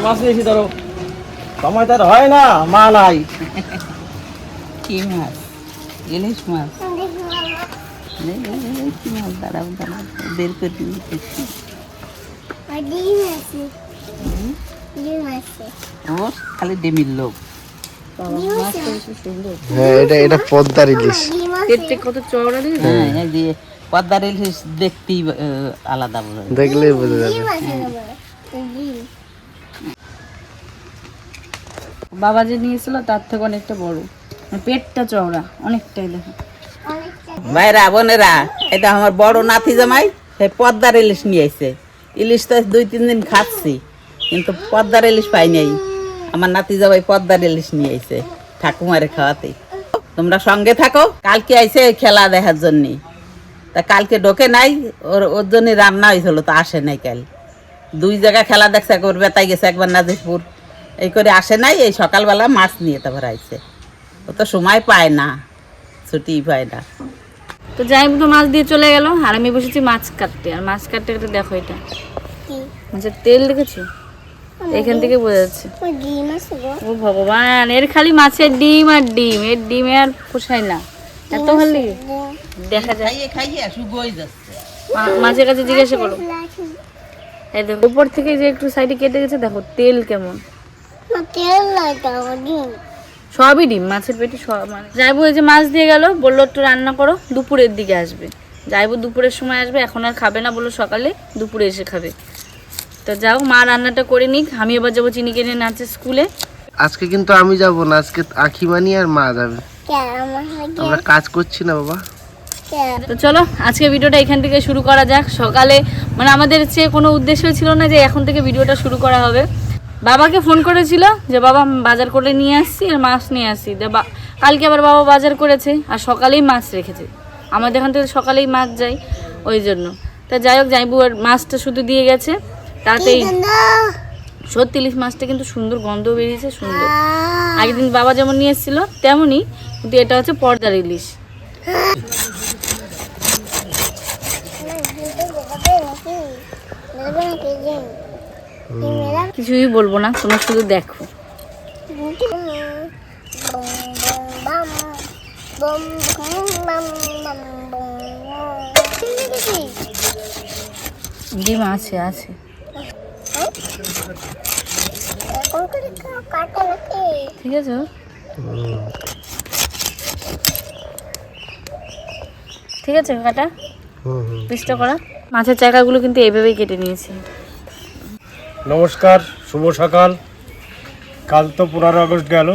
মাছ নিয়েছি ধরো, সময় তার হয় না, মা নাই। কি মাছ? ইলিশ মাছ। কি মাছ? দাঁড়াও দাঁড়াও, বের করে দিচ্ছি। ও খালি ডিমির লোক। হ্যাঁ, এটা পদ্মার ইলিশ। কত চওড়া রে। হ্যাঁ, এই যে পদ্মার ইলিশ দেখতেই আলাদা বলে, দেখলেই বোঝা যাবে। বাবা যে নিয়েছিল তার থেকে অনেকটা বড়, পেটটা চওড়া অনেকটাই। দেখো ভাইরা বোনেরা, এটা আমার বড় নাতি জামাই পদ্মার ইলিশ নিয়ে আইছে। ইলিশ তো 2-3 দিন খাচ্ছি, কিন্তু পদ্মার ইলিশ পাই নাই। আমার নাতি জামাই পদ্মার ইলিশ নিয়ে আইছে ঠাকুমারে খাওয়াতে। তোমরা সঙ্গে থাকো, কালকে আইছে খেলা দেখার জন্য। তা কালকে ঢোকে নাই, ওর জন্য রান্না হয়েছিল, তো আসে নাই। কাল 2 জায়গায় খেলা দেখছে, একবার বেতাই গেছে, একবার নাজিরপুর, এই করে আসে নাই। এই সকালবেলা মাছ নিয়ে তারপর আইছে। ও তো সময় পায় না, ছুটি পায় না। তো যাই তো মাছ দিয়ে চলে গেল, আর আমি বসেছি মাছ কাটতে। আর মাছ কাটতে কাটতে দেখো, এটা মাছের তেল দেখেছো, এখান থেকে বোঝা যাচ্ছে। ও ভগবান, এর খালি মাছের ডিম আর ডিম, এর ডিমে আর পোষায় না, এত ভালো লাগে দেখা যায়। মাছের কাছে জিজ্ঞাসা করো, এই দেখো উপর থেকে যে একটু সাইডে কেটে গেছে, দেখো তেল কেমন। সবই ডিম, মাছের পেটে সব। মানে যাইবো এই যে মাছ দিয়ে গেল, বললো একটু রান্না করো, দুপুরের দিকে আসবে। যাইবো দুপুরের সময় আসবে, এখন আর খাবে না, বললো সকালে, দুপুরে এসে খাবে। তো যাও, মা রান্নাটা করে নিক, আমি এবার যাবো চিনি কিনে নাচে স্কুলে। আজকে কিন্তু আমি যাব না, আজকে আখিমানি আর মা যাবে। আমরা কাজ করছি না বাবা। তো চলো আজকে ভিডিওটা এখান থেকে শুরু করা যাক। সকালে মানে আমাদের কোনো উদ্দেশ্য ছিল না যে এখন থেকে ভিডিওটা শুরু করা হবে। বাবাকে ফোন করেছিল যে বাবা বাজার করে নিয়ে আসছি আর মাছ নিয়ে আসছি। কালকে আবার বাবা বাজার করেছে আর সকালেই মাছ রেখেছে। আমাদের এখান থেকে সকালেই মাছ যায়, ওই জন্য। তা যাই হোক, যাইবু আর মাছটা শুধু দিয়ে গেছে তাতেই। সত্যি ইলিশ মাছটা কিন্তু সুন্দর গন্ধ বেরিয়েছে, সুন্দর। আগের দিন বাবা যেমন নিয়ে এসেছিল তেমনই, কিন্তু এটা হচ্ছে পর্দার ইলিশ। কিছুই বলবো না, তোমরা শুধু দেখো। ডিম আছে আছে, ঠিক আছে। ঠিক আছে কাটা, পিসটা করা। মাছের চাকাগুলো কিন্তু এইভাবেই কেটে নিয়েছি। নমস্কার, শুভ সকাল। কাল তো 15 আগস্ট গেল।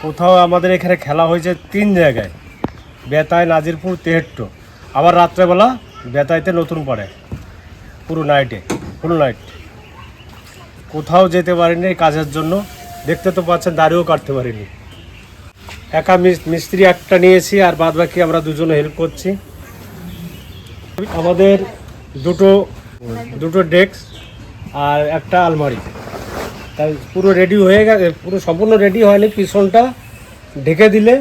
কোথাও আমাদের এখানে খেলা হয়েছে 3 জায়গায়, বেতায়, নাজিরপুর, তেহেট্ট। আবার রাত্রেবেলা বেতাইতে নতুন পাড়ায়, পুরো নাইটে, ফুল নাইট। কোথাও যেতে পারিনি কাজের জন্য। দেখতে তো পাচ্ছেন, দাড়িও কাটতে পারিনি। একা মিস্ত্রি একটা নিয়েছি, আর বাদ বাকি আমরা দুজনে হেল্প করছি। আমাদের দুটো ডেস্ক আর একটা আলমারি, তাই পুরো রেডি হয়ে গেছে। পুরো সম্পূর্ণ রেডি হয়নি, পিছনটা ঢেকে দিলে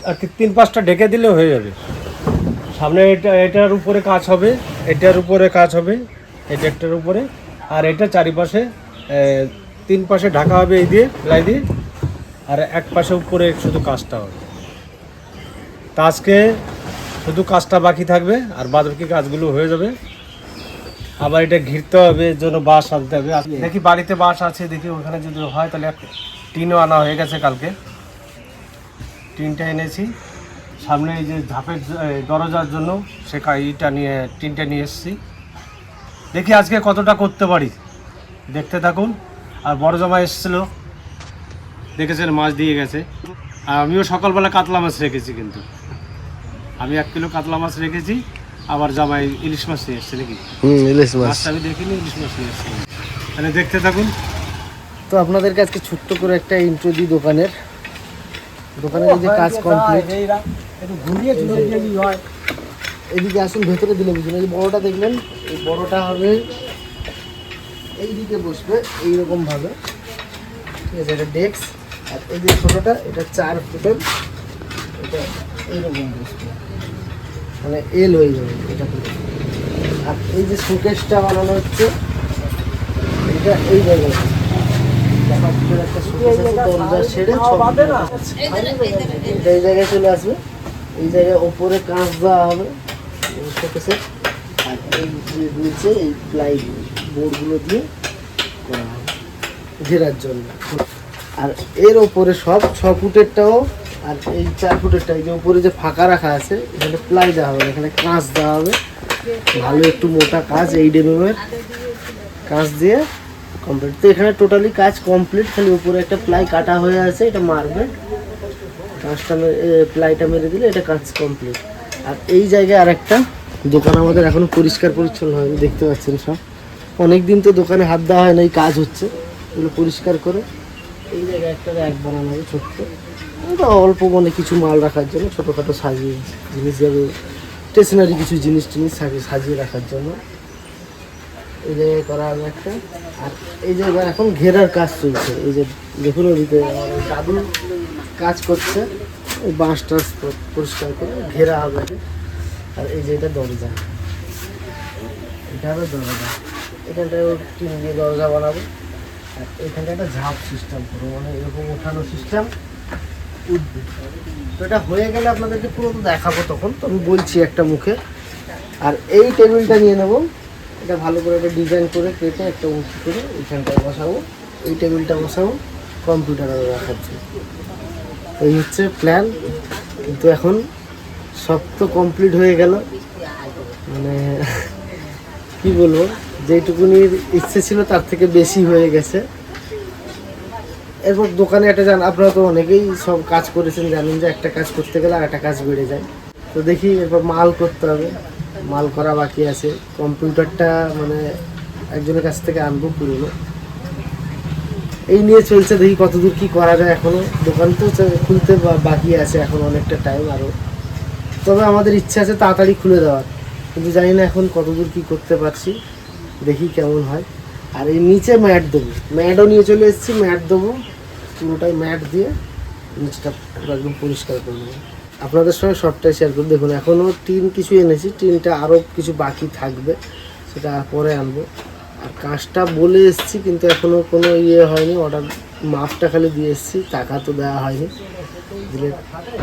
আর 3-5টা ঢেকে দিলে হয়ে যাবে। সামনে এটার উপরে কাজ হবে, এটার উপরে কাজ হবে, এই ডেকটার উপরে। আর এটা চারিপাশে 3 পাশে ঢাকা হবে এই দিয়ে, প্লাই দিয়ে। আর এক পাশে উপরে শুধু কাজটা হবে। তা আজকে শুধু কাজটা বাকি থাকবে, আর বাদ বাকি কাজগুলো হয়ে যাবে। আবার এটা ঘিরতে হবে, এর জন্য বাঁশ আনতে হবে। দেখি বাড়িতে বাঁশ আছে, দেখি ওখানে যদি হয় তাহলে টিনও আনা হয়ে গেছে। কালকে টিনটা এনেছি। সামনে এই যে ধাপের দরজার জন্য সে টিনটা নিয়ে এসেছি। দেখি আজকে কতটা করতে পারি, দেখতে থাকুন। আর বড় জামাই এসেছিলো, দেখেছেন মাছ দিয়ে গেছে। আর আমিও সকালবেলা কাতলা মাছ রেখেছি, কিন্তু আমি 1 কিলো কাতলা মাছ রেখেছি। আবার জামাই ইলিশ মাছ নিয়ে এসছে নাকি? ইলিশ মাছ আমি দেখিনি, ইলিশ মাছ নিয়ে এসছে। তাহলে দেখতে থাকুন। তো আপনাদেরকে আজকে ছোট্ট করে একটা ইন্ট্রো দিই দোকানের যে কাজ কমপ্লিট। এদিকে আসুন, ভেতরে দিলে বুঝুন। এই বড়টা দেখলেন, এই বড়টা হবে এইদিকে বসবে এইরকম ভাবে, ঠিক আছে। এটা ডেস্ক। আর এই যে ছোটোটা, এটা 4 ফুটের, এটা এইরকম বসবে, মানে এল হয়ে যাবে এটা। আর এই যে শোকেসটা বানানো হচ্ছে, এটা এই জায়গায় ফুটের একটা শোকেস আছে, দরজা ছেড়ে 6 ফুটের এটা এই জায়গায় চলে আসবে। এই জায়গায় ওপরে কাঁচ দেওয়া হবে শোকেসের, আর এই যে নিচে এই প্লাই বোর্ডগুলো দিয়ে করা হবে ঘেরার জন্য। আর এর ওপরে সব 6 ফুটেরটাও আর এই 4 ফুটেরটা, এই যে উপরে যে ফাঁকা রাখা আছে এখানে প্লাই দেওয়া হবে, এখানে কাঁচ দেওয়া হবে, ভালো একটু মোটা কাঁচ 8 mm এর কাঁচ দিয়ে কমপ্লিট। তো এখানে টোটালি কাজ কমপ্লিট, খালি উপরে একটা প্লাই কাটা হয়ে আছে, এটা মারবে, কাঁচটা প্লাইটা মেরে দিলে এটা কাজ কমপ্লিট। আর এই জায়গায় আর একটা দোকান আমাদের এখনো পরিষ্কার পরিচ্ছন্ন হয়নি, দেখতে পাচ্ছেন সব অনেক দিন তো দোকানে হাত দেওয়া হয় না, এই কাজ হচ্ছে, এগুলো পরিষ্কার করে এই জায়গায় একটা র্যাক বানানো হবে ছোট্ট, ওটা অল্প মানে কিছু মাল রাখার জন্য, ছোটোখাটো সাজিয়ে জিনিস যাবে, স্টেশনারি কিছু জিনিস টিনিস সাজিয়ে রাখার জন্য এই জায়গায় করা হবে একটা। আর এই জায়গায় এখন ঘেরার কাজ চলছে, এই যে দেখুন ওদিকে দাদু কাজ করছে, ওই বাঁশ টাস পরিষ্কার করে ঘেরা হবে। আর এই যে এটা দরজা, এটা হবে দরজা, এখানটায় টিন দিয়ে দরজা বানাবো। আর এখানটা একটা ঝাঁপ সিস্টেম করবো, মানে এরকম ওঠানো সিস্টেম উঠবে। তো এটা হয়ে গেলে আপনাদেরকে পুরো তো দেখাবো, তখন তো আমি বলছি একটা মুখে। আর এই টেবিলটা নিয়ে নেবো, এটা ভালো করে একটা ডিজাইন করে কেটে একটা উঁচু করে এখানটায় বসাবো, এই টেবিলটা বসাবো কম্পিউটারে রাখার জন্য। এই হচ্ছে প্ল্যান। কিন্তু এখন সব তো কমপ্লিট হয়ে গেল, মানে কি বলবো, যেটুকুনির ইচ্ছে ছিল তার থেকে বেশি হয়ে গেছে। এরপর দোকানে একটা জান, আপনারা তো অনেকেই সব কাজ করেছেন, জানেন যে একটা কাজ করতে গেলে আর একটা কাজ বেড়ে যায়। তো দেখি এরপর মাল করতে হবে, মাল করা বাকি আছে। কম্পিউটারটা মানে একজনের কাছ থেকে আনবো পুরনো, এই নিয়ে চলছে, দেখি কতদূর কি করা যায়। এখনো দোকান তো খুলতে বাকি আছে, এখন অনেকটা টাইম আরও। তবে আমাদের ইচ্ছা আছে তাড়াতাড়ি খুলে দেওয়ার, কিন্তু জানি না এখন কতদূর কি করতে পারছি, দেখি কেমন হয়। আর এই নিচে ম্যাট দেবো, ম্যাটও নিয়ে চলে এসেছি, ম্যাট দেবো, পুরোটাই ম্যাট দিয়ে নিচটা পুরো একদম পরিষ্কার করে দেবো। আপনাদের সঙ্গে সবটাই শেয়ার করি। দেখুন এখনও টিন কিছু এনেছি, টিনটা আরও কিছু বাকি থাকবে, সেটা পরে আনবো। আর কাজটা বলে এসেছি, কিন্তু এখনও কোনো ইয়ে হয়নি, অর্ডার মাপটা খালি দিয়ে এসেছি, টাকা তো দেওয়া হয়নি। দিলে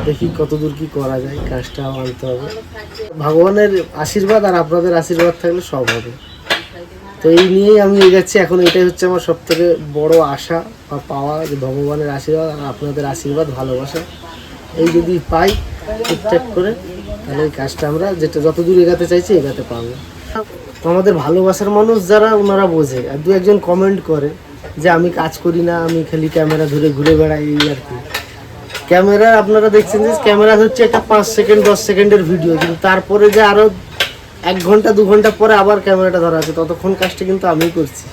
দেখি কতদূর কি করা যায়, কাজটাও আনতে হবে। ভগবানের আশীর্বাদ আর আপনাদের আশীর্বাদ থাকলে সব হবে। তো এই নিয়েই আমি এগোচ্ছি এখন। এটাই হচ্ছে আমার সবথেকে বড় আশা বা পাওয়া, যে ভগবানের আশীর্বাদ আর আপনাদের আশীর্বাদ, ভালোবাসা, এই যদি পাই ঠিকঠাক করে, তাহলে এই কাজটা আমরা যেটা যতদূর এগাতে চাইছি এগাতে পারবো। তো আমাদের ভালোবাসার মানুষ যারা, ওনারা বোঝে। আর দু একজন কমেন্ট করে যে আমি কাজ করি না, আমি খালি ক্যামেরা ধরে ঘুরে বেড়াই, এই আর কি। ক্যামেরা আপনারা দেখছেন যে ক্যামেরা হচ্ছে একটা 5 সেকেন্ড 10 সেকেন্ডের ভিডিও, কিন্তু তারপরে যে আরও 1 ঘন্টা 2 ঘন্টা পরে আবার ক্যামেরাটা ধরা আছে, ততক্ষণ কাজটা কিন্তু আমি করছি।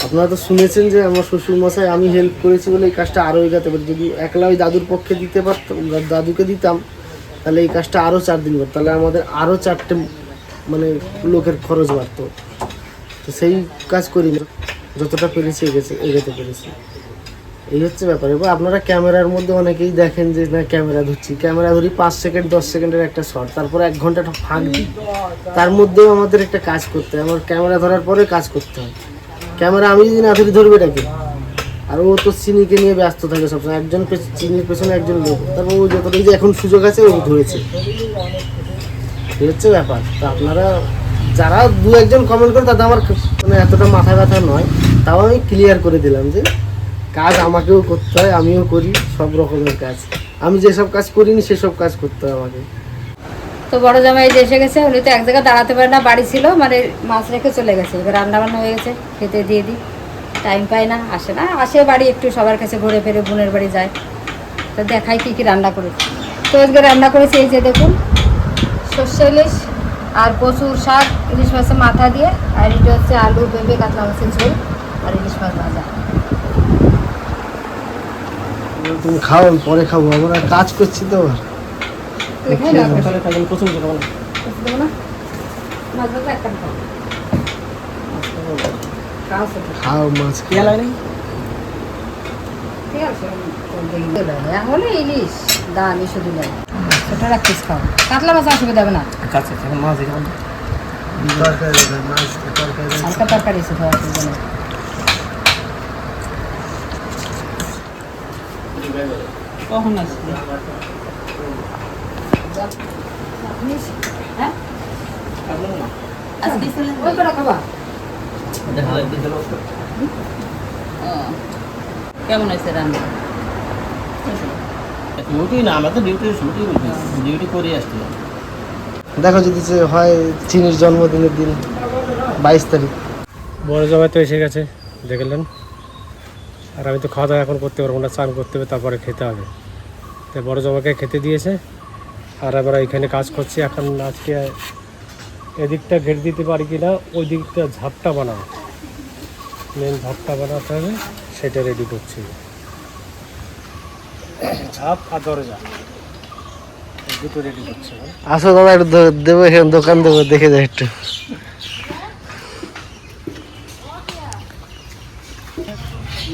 আপনারা তো শুনেছেন যে আমার শ্বশুরমশাই, আমি হেল্প করেছি বলে এই কাজটা আরও এগাতে পারি। যদি একলা ওই দাদুর পক্ষে দিতে পারতাম, দাদুকে দিতাম, তাহলে এই কাজটা আরও 4 দিন করতো, তাহলে আমাদের আরও 4টে মানে লোকের খরচ বাড়তো। তো সেই কাজ করি না, যতটা পেরেছি এগোতে পেরেছি, এই হচ্ছে ব্যাপার। এবার আপনারা ক্যামেরার মধ্যে অনেকেই দেখেন যে না ক্যামেরা ধরছি, ক্যামেরা ধরি 5 সেকেন্ড 10 সেকেন্ডের একটা শট, তারপরে 1 ঘন্টা ফাঁক দিই, তার মধ্যেও আমাদের একটা কাজ করতে হয়। আমার ক্যামেরা ধরার পরে কাজ করতে হয়। ক্যামেরা আমি যদি না ধরি ধরবে এটাকে, আর ও তো চিনিকে নিয়ে ব্যস্ত থাকে সবসময়, একজন চিনির পেছনে একজন লোক, তারপর ও যতটা যে এখন সুযোগ আছে ও ধরেছে, এই হচ্ছে ব্যাপার। তো আপনারা যারা 2-1জন কমেন্ট করে, তাতে আমার মানে এতটা মাথা ব্যথা নয়, তাও আমি ক্লিয়ার করে দিলাম যে কাজ আমাকেও করতে হয়, আমিও করি সব রকমের কাজ। আমি যেসব কাজ করিনি সেসব কাজ করতে হয় আমাকে। তো বড় জামাই যে এসে গেছে, উনি তো এক জায়গায় দাঁড়াতে পারে না, বাড়ি ছিল, মানে মাছ রেখে চলে গেছে। এবার রান্না বান্না হয়ে গেছে, খেতে দিয়ে দিই, টাইম পায় না, আসে না, আসে বাড়ি একটু সবার কাছে ঘুরে ফিরে, বোনের বাড়ি যায়, তো দেখাই কী কী রান্না করেছি। তো আজকে রান্না করেছি এই যে দেখুন, সর্ষে ইলিশ আর কচুর শাক, ইলিশ মাছের মাথা দিয়ে, আর এটা হচ্ছে আলু পেঁপে কাতলা মাছের ঝোল আর ইলিশ মাছ ভাজা। তুমি খাও, আমি পরে খাবো, আমরা কাজ করছি তো। খাও মাছ, এখন ইলিশ দামি শুধু নেই, ছোট রাখিস খাও, কাতলা মাছ অসুবিধা হবে না, হালকা তরকারি অসুবিধা নেই। কখন আসবে? হ্যাঁ? আজকে ছিলেন? ও, কেমন হয়েছে রান্না? ডিউটি না, আমরা তো ডিউটি করে আসছি। দেখো যদি যে হয় চিনির জন্মদিনের দিন 22 তারিখ। বড় জামাই তো এসে গেছে দেখলেন, আর আমি তো খাওয়া দাওয়া এখন করতে পারবো না, চান করতে হবে তারপরে খেতে হবে। তাই বড় জামাইকে খেতে দিয়েছে, আর আমরা এখানে কাজ করছি। এখন আজকে এদিকটা ঘের দিতে পারি কি না, ওই দিকটা ঝাপটা বানাবো, মেন ঝাপটা বানাতে হবে, সেটা রেডি করছি। ঝাপ আর দরজা দুটো রেডি করছি। আসো দাদা, একটু দেবো, এখানে দোকান দেবো, দেখে যাই একটু।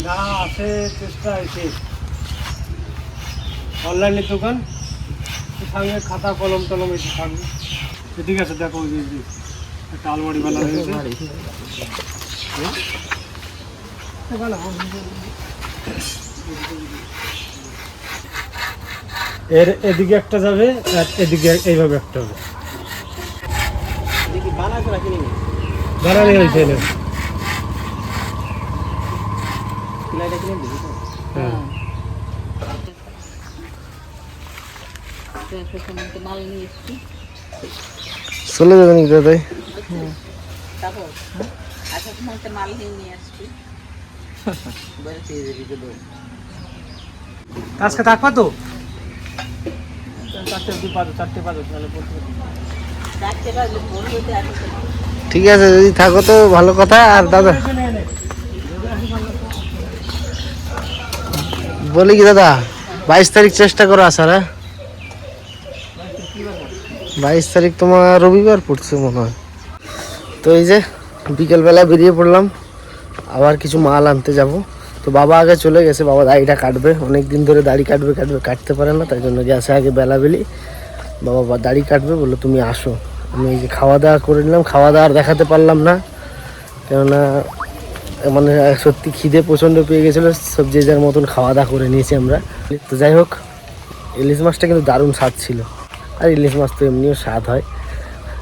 না আছে চেষ্টা আছে, অনলাইনের দোকান, সঙ্গে খাতা কলম টলম এসে থাকবে। ঠিক আছে, দেখো ওই যে একটা আলমারি বানানো হয়েছে। এর এদিকে একটা যাবে আর এদিকে এইভাবে একটা হবে, বানানো হয়েছে। হ্যাঁ, মাল নিয়ে এসছি। চলে যাবেন দাদাই। তারপর আসার সময় একটা মাল নিয়ে আসছি। আজকে থাকবা তো? চারটে বাজলে বলবো যে আসতে। ঠিক আছে, যদি থাকো তো ভালো কথা। আর দাদা বলি কি দাদা, 22 তারিখ চেষ্টা করো আসার। হ্যাঁ, 22 তারিখ তোমার রবিবার পড়ছে মনে হয়। তো এই যে বিকেলবেলা বেরিয়ে পড়লাম, আবার কিছু মাল আনতে যাব। তো বাবা আগে চলে গেছে, বাবা দাড়িটা কাটবে, অনেক দিন ধরে দাড়ি কাটতে পারে না, তাই জন্য গেছে আগে বেলাবেলি। বাবা দাড়ি কাটবে, বললো তুমি আসো। আমি এই যে খাওয়া দাওয়া করে নিলাম, খাওয়া দাওয়া আর দেখাতে পারলাম না, কেননা মানে সত্যি খিদে প্রচণ্ড পেয়ে গেছিলো। সব যে যার মতন খাওয়া দাওয়া করে নিয়েছি আমরা। তো যাই হোক, ইলিশ মাছটা কিন্তু দারুণ স্বাদ ছিল, আর ইলিশ মাছ তো এমনিও স্বাদ হয়।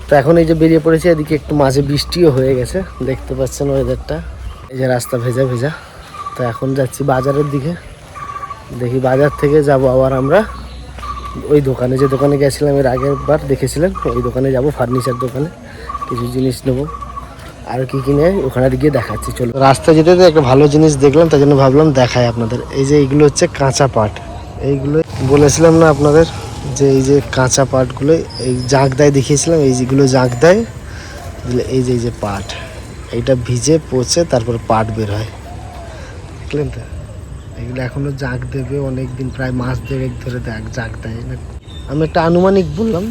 তো এখন এই যে বেরিয়ে পড়েছি, এদিকে একটু মাঝে বৃষ্টিও হয়ে গেছে, দেখতে পাচ্ছেন ওয়েদারটা, এই যে রাস্তা ভেজা ভেজা। তো এখন যাচ্ছি বাজারের দিকে, দেখি বাজার থেকে যাব আবার আমরা ওই দোকানে, যে দোকানে গেছিলাম এর আগের বার দেখেছিলেন, ওই দোকানে যাব, ফার্নিচার দোকানে কিছু জিনিস নেবো। আর কি কিনে ওখানে গিয়ে দেখাচ্ছি। চলো, রাস্তায় যেতে যেতে একটা ভালো জিনিস দেখলাম, তাই জন্য ভাবলাম দেখাই আপনাদের। এই যে এইগুলো হচ্ছে কাঁচা পাট, এইগুলো বলেছিলাম না আপনাদের যে এই যে কাঁচা পাটগুলো এই জাঁক দেয়, দেখিয়েছিলাম এই যেগুলো জাঁক দেয় দিলে, এই যে পাট, এইটা ভিজে পচে তারপর পাট বের হয়, দেখলেন তো? এগুলো এখনো জাঁক দেবে অনেক দিন, প্রায় মাস দেড়েক ধরে জাঁক দেয়। আমি একটা আনুমানিক বললাম,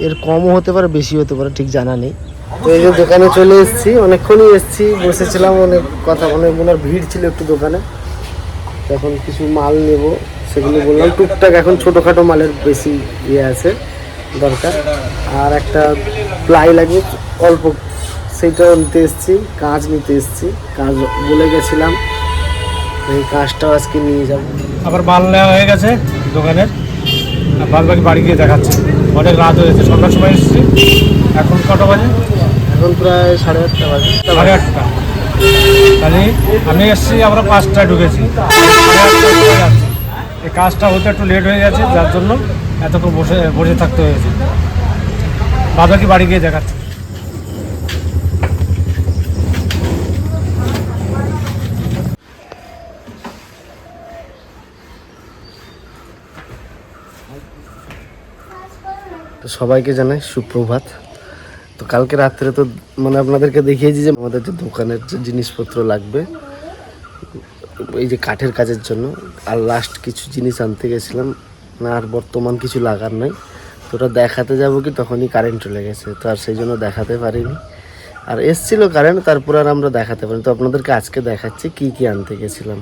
এর কমও হতে পারে বেশি হতে পারে, ঠিক জানা নেই। তো এই যে দোকানে চলে এসেছি, অনেকক্ষণই এসেছি, বসেছিলাম, অনেক কথা, অনেক মনের ভিড় ছিল একটু দোকানে। এখন কিছু মাল নেব, সেগুলো বললাম টুকটাক, এখন ছোটোখাটো মালের বেশি ইয়ে আছে দরকার। আর একটা প্লাই লাগবে অল্প, সেইটাও নিতে এসেছি। কাঁচ নিতে এসেছি, কাঁচ বলে গেছিলাম, এই কাঁচটাও আজকে নিয়ে যাব। আবার মাল নেওয়া হয়ে গেছে দোকানের, আর বাদ বাকি বাড়ি গিয়ে দেখাচ্ছে। অনেক রাত হয়েছে, সন্ধ্যার সময় এসেছি, এখন কটা বাজে? এখন প্রায় 8:30 বাজে। 8:30। তাহলে আমি এসেছি, আমরা 5টায় ঢুকেছি, এই কাজটা হতে একটু লেট হয়ে গেছে, যার জন্য এতক্ষণ বসে থাকতে হয়েছে। বাদ বাকি বাড়ি গিয়ে দেখাচ্ছে। তো সবাইকে জানাই সুপ্রভাত। তো কালকে রাত্রে তো মানে আপনাদেরকে দেখিয়েছি যে আমাদের যে দোকানের যে জিনিসপত্র লাগবে এই যে কাঠের কাজের জন্য, আর লাস্ট কিছু জিনিস আনতে গেছিলাম না, আর বর্তমান কিছু লাগার নাই। তো ওটা দেখাতে যাবো কি তখনই কারেন্ট চলে গেছে, তো আর সেই জন্য দেখাতে পারিনি। আর এসছিল কারেন্ট, তারপর আর আমরা দেখাতে পারিনি। তো আপনাদেরকে আজকে দেখাচ্ছি কি কি আনতে গেছিলাম।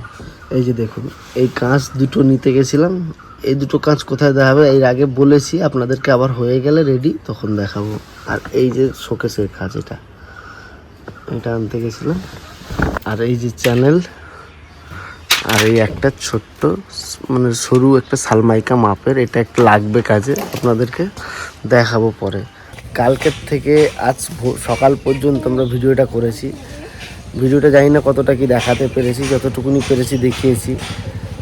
এই যে দেখুন, এই কাঁচ দুটো নিতে গেছিলাম। এই দুটো কাঁচ কোথায় দেখাবে এর আগে বলেছি আপনাদেরকে, আবার হয়ে গেলে রেডি তখন দেখাবো। আর এই যে শোকেসের কাজ, এটা আনতে গেছিলাম। আর এই যে চ্যানেল আর এই একটা ছোট্ট মানে সরু একটা সালমাইকা মাপের, এটা একটা লাগবে কাজে, আপনাদেরকে দেখাবো পরে। কালকের থেকে আজ সকাল পর্যন্ত আমরা ভিডিওটা করেছি। ভিডিওটা জানি না কতটা কি দেখাতে পেরেছি, যতটুকুনি পেরেছি দেখিয়েছি।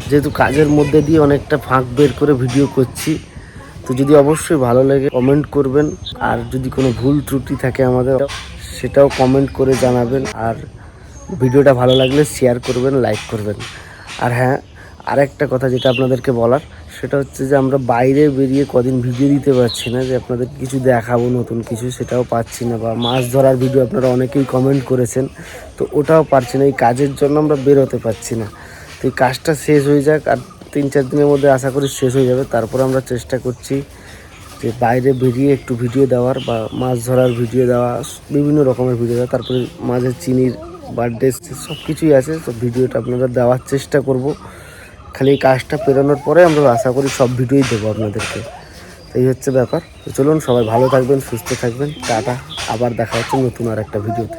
যেহেতু কাজের মধ্যে দিয়ে অনেকটা ফাঁক বের করে ভিডিও করছি, তো যদি অবশ্যই ভালো লাগে কমেন্ট করবেন, আর যদি কোনো ভুল ত্রুটি থাকে আমাদের সেটাও কমেন্ট করে জানাবেন, আর ভিডিওটা ভালো লাগলে শেয়ার করবেন, লাইক করবেন। আর হ্যাঁ, আরেকটা কথা যেটা আপনাদেরকে বলার, সেটা হচ্ছে যে আমরা বাইরে বেরিয়ে কদিন ভিডিও দিতে পারছি না, যে আপনাদের কিছু দেখাবো নতুন কিছু, সেটাও পাচ্ছি না। বা মাছ ধরার ভিডিও আপনারা অনেকেই কমেন্ট করেছেন, তো ওটাও পারছি না। এই কাজের জন্য আমরা বেরোতে পারছি না। তো এই কাজটা শেষ হয়ে যাক, আর 3-4 দিনের মধ্যে আশা করি শেষ হয়ে যাবে। তারপর আমরা চেষ্টা করছি যে বাইরে বেরিয়ে একটু ভিডিও দেওয়ার, বা মাছ ধরার ভিডিও দেওয়া, বিভিন্ন রকমের ভিডিও দেওয়া। তারপরে মাঝে চিনির বার্থডে সব কিছুই আছে, তো ভিডিওটা আপনারা দেওয়ার চেষ্টা করব। খালি এই কাজটা পেরোনোর পরে আমরা আশা করি সব ভিডিওই দেবো আপনাদেরকে। এই হচ্ছে ব্যাপার। তো চলুন, সবাই ভালো থাকবেন, সুস্থ থাকবেন, টাটা। আবার দেখা হচ্ছে নতুন আর একটা ভিডিওতে।